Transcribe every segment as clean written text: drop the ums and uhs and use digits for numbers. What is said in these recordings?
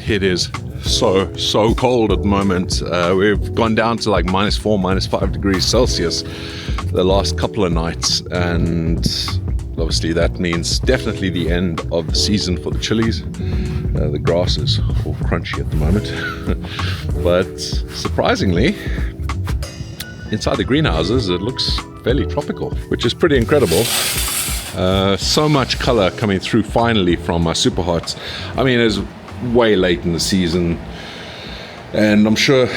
It is so cold at the moment. We've gone down to like -4, -5 degrees Celsius the last couple of nights, and obviously that means definitely the end of the season for the chilies. The grass is all crunchy at the moment, but surprisingly, inside the greenhouses it looks fairly tropical, which is pretty incredible. So much color coming through finally from my super hots. I mean, it's way late in the season, and I'm sure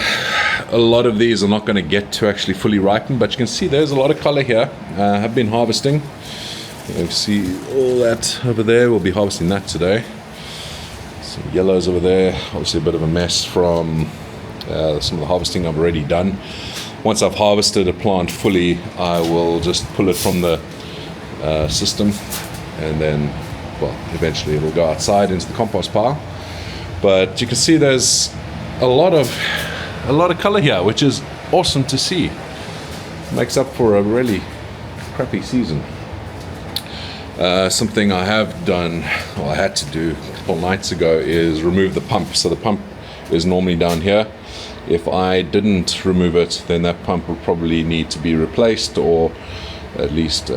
a lot of these are not going to get to actually fully ripen, but you can see there's a lot of color here. I've been harvesting. You can see all that over there. We'll be harvesting that today. Some yellows over there, obviously a bit of a mess from some of the harvesting I've already done. Once I've harvested a plant fully, I will just pull it from the system, and then, well, eventually it'll go outside into the compost pile. But you can see there's a lot of color here, which is awesome to see. Makes up for a really crappy season. Something I have done, or I had to do a couple nights ago, is remove the pump. So the pump is normally down here. If I didn't remove it, then that pump would probably need to be replaced, or at least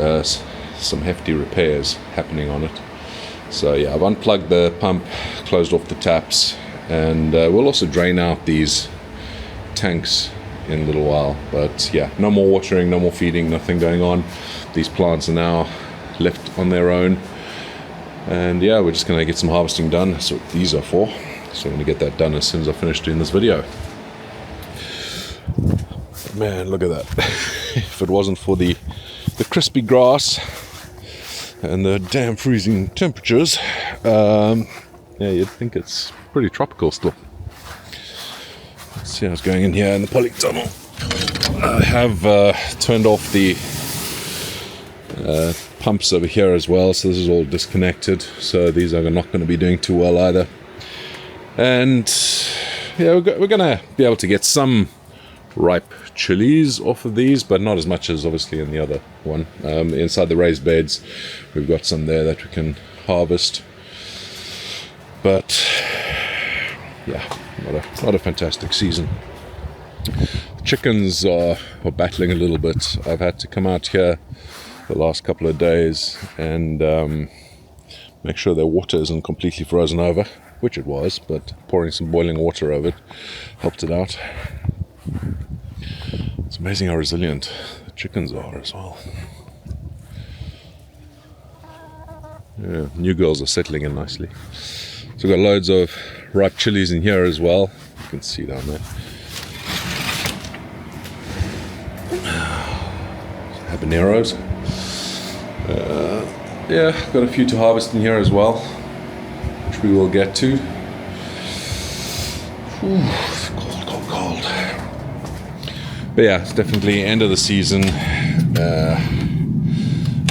some hefty repairs happening on it. So yeah, I've unplugged the pump, closed off the taps, and we'll also drain out these tanks in a little while. But yeah, no more watering, no more feeding, nothing going on. These plants are now left on their own, and yeah, we're just going to get some harvesting done. That's what these are for. So I'm going to get that done as soon as I finish doing this video. Man, look at that. If it wasn't for the crispy grass and the damn freezing temperatures, yeah, you'd think it's pretty tropical still. Let's see how it's going in here in the polytunnel. I have turned off the pumps over here as well, so this is all disconnected, so these are not going to be doing too well either. And yeah, we're going to be able to get some ripe chilies off of these, but not as much as obviously in the other one. Inside the raised beds, we've got some there that we can harvest, but yeah, not a fantastic season. Chickens are battling a little bit. I've had to come out here the last couple of days and make sure their water isn't completely frozen over, which it was, but pouring some boiling water over it helped it out. It's amazing how resilient the chickens are as well. Yeah, new girls are settling in nicely. So we've got loads of ripe chilies in here as well. You can see down there. Habaneros. Yeah, got a few to harvest in here as well, which we will get to. It's cold. But yeah, it's definitely end of the season.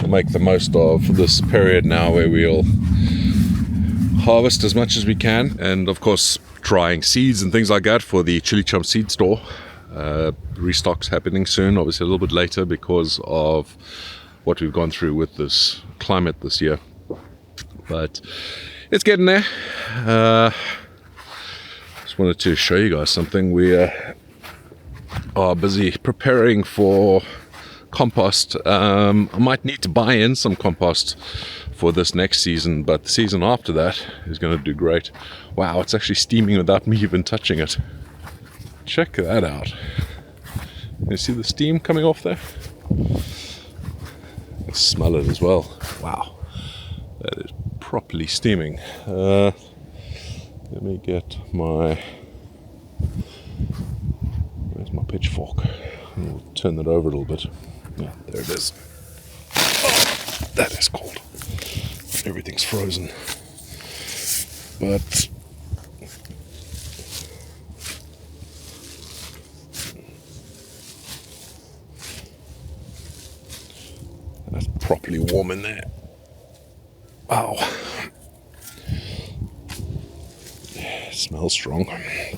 We'll make the most of this period now where we'll harvest as much as we can, and of course trying seeds and things like that for the ChilliChump seed store. Restock's happening soon, obviously a little bit later because of what we've gone through with this climate this year, but it's getting there. Just wanted to show you guys something. We are busy preparing for compost. I might need to buy in some compost for this next season, but the season after that is going to do great. Wow, it's actually steaming without me even touching it. Check that out. You see the steam coming off there? I smell it as well. Wow, that is properly steaming. Let me get my... Where's my pitchfork? We'll turn that over a little bit. Yeah, there it is. Oh, that is cold. Everything's frozen. But that's properly warm in there. Wow. It smells strong.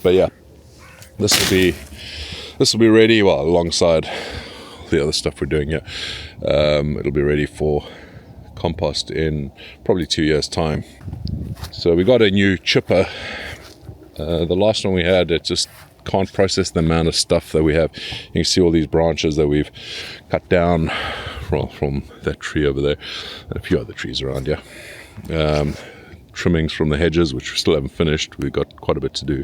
But yeah, this will be ready, well, alongside the other stuff we're doing here. It'll be ready for compost in probably 2 years time. So we got a new chipper The last one we had, it just can't process the amount of stuff that we have. You can see all these branches that we've cut down from that tree over there, and a few other trees around here. Trimmings from the hedges, which we still haven't finished. We've got quite a bit to do,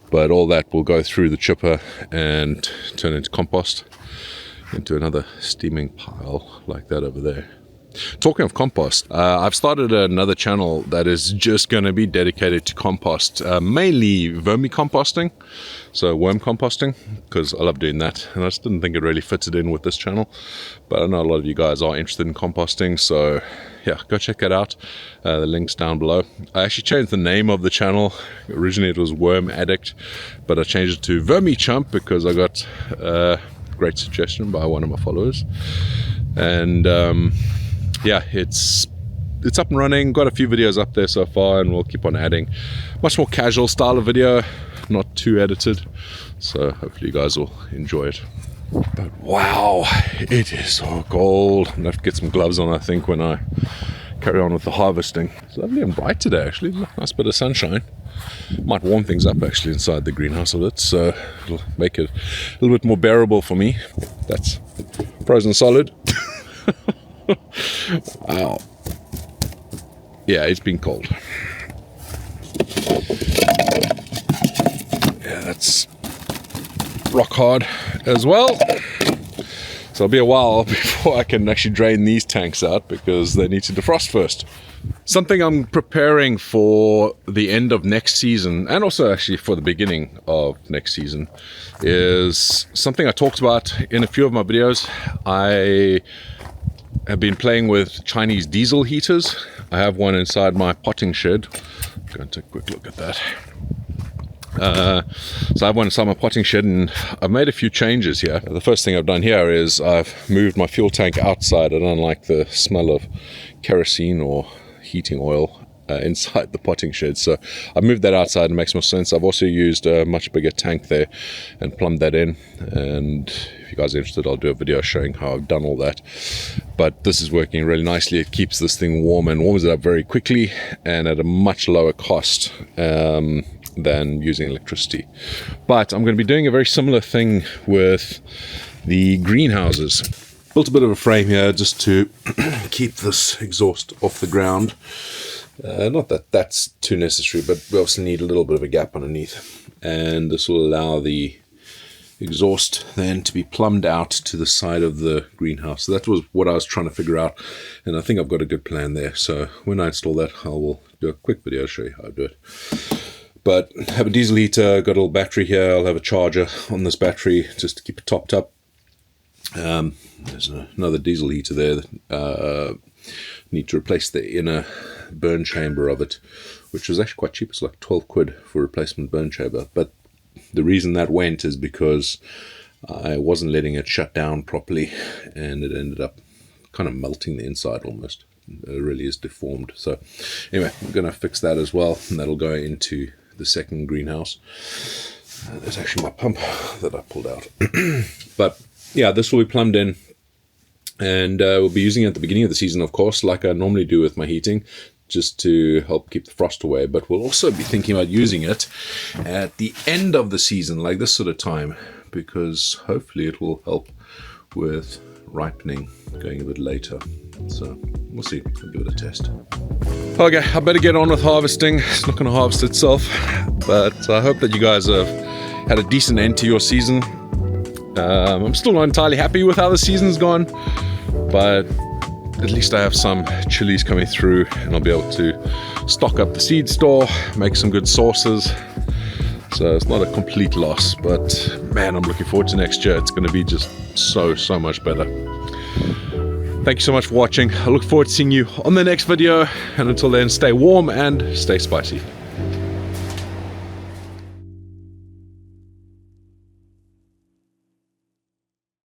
but all that will go through the chipper and turn into compost, into another steaming pile like that over there. Talking of compost, I've started another channel that is just going to be dedicated to compost, mainly vermicomposting, so worm composting, because I love doing that, and I just didn't think it really fitted in with this channel, but I know a lot of you guys are interested in composting, so yeah, go check it out. The link's down below. I actually changed the name of the channel. Originally it was Worm Addict, but I changed it to ChilliChump because I got a great suggestion by one of my followers, and yeah, it's up and running. Got a few videos up there so far, and we'll keep on adding. Much more casual style of video, not too edited, so hopefully you guys will enjoy it. But wow, it is so cold. I'm gonna have to get some gloves on, I think, when I carry on with the harvesting. It's lovely and bright today, actually. Nice bit of sunshine. Might warm things up actually inside the greenhouse a bit, so it'll make it a little bit more bearable for me. That's frozen solid. Wow. Yeah, it's been cold. Yeah, that's rock hard as well. So it'll be a while before I can actually drain these tanks out because they need to defrost first. Something I'm preparing for the end of next season, and also actually for the beginning of next season, is something I talked about in a few of my videos. I have been playing with Chinese diesel heaters. I have one inside my potting shed. I'm going to take a quick look at that. So I have one inside my potting shed, and I've made a few changes here. The first thing I've done here is I've moved my fuel tank outside. I don't like the smell of kerosene or heating oil inside the potting shed, so I moved that outside. It makes more sense. I've also used a much bigger tank there and plumbed that in, and if you guys are interested, I'll do a video showing how I've done all that. But this is working really nicely. It keeps this thing warm and warms it up very quickly and at a much lower cost than using electricity. But I'm going to be doing a very similar thing with the greenhouses. Built a bit of a frame here just to keep this exhaust off the ground. Not that that's too necessary, but we obviously need a little bit of a gap underneath, and this will allow the exhaust then to be plumbed out to the side of the greenhouse. So that was what I was trying to figure out, and I think I've got a good plan there. So when I install that, I will do a quick video to show you how I do it. But I have a diesel heater, got a little battery here. I'll have a charger on this battery just to keep it topped up. There's another diesel heater there. Need to replace the inner burn chamber of it, which was actually quite cheap. It's like 12 quid for replacement burn chamber. But the reason that went is because I wasn't letting it shut down properly, and it ended up kind of melting the inside almost. It really is deformed. So anyway, I'm going to fix that as well, and that'll go into the second greenhouse. There's actually my pump that I pulled out. But yeah, this will be plumbed in, and we'll be using it at the beginning of the season, of course, like I normally do with my heating, just to help keep the frost away. But we'll also be thinking about using it at the end of the season, like this sort of time, because hopefully it will help with ripening going a bit later. So we'll see. We'll give it a test. Okay, I better get on with harvesting. It's not going to harvest itself, but I hope that you guys have had a decent end to your season. I'm still not entirely happy with how the season's gone, but at least I have some chilies coming through, and I'll be able to stock up the seed store, make some good sauces. So it's not a complete loss, but man, I'm looking forward to next year. It's going to be just so much better. Thank you so much for watching. I look forward to seeing you on the next video, and until then, stay warm and stay spicy.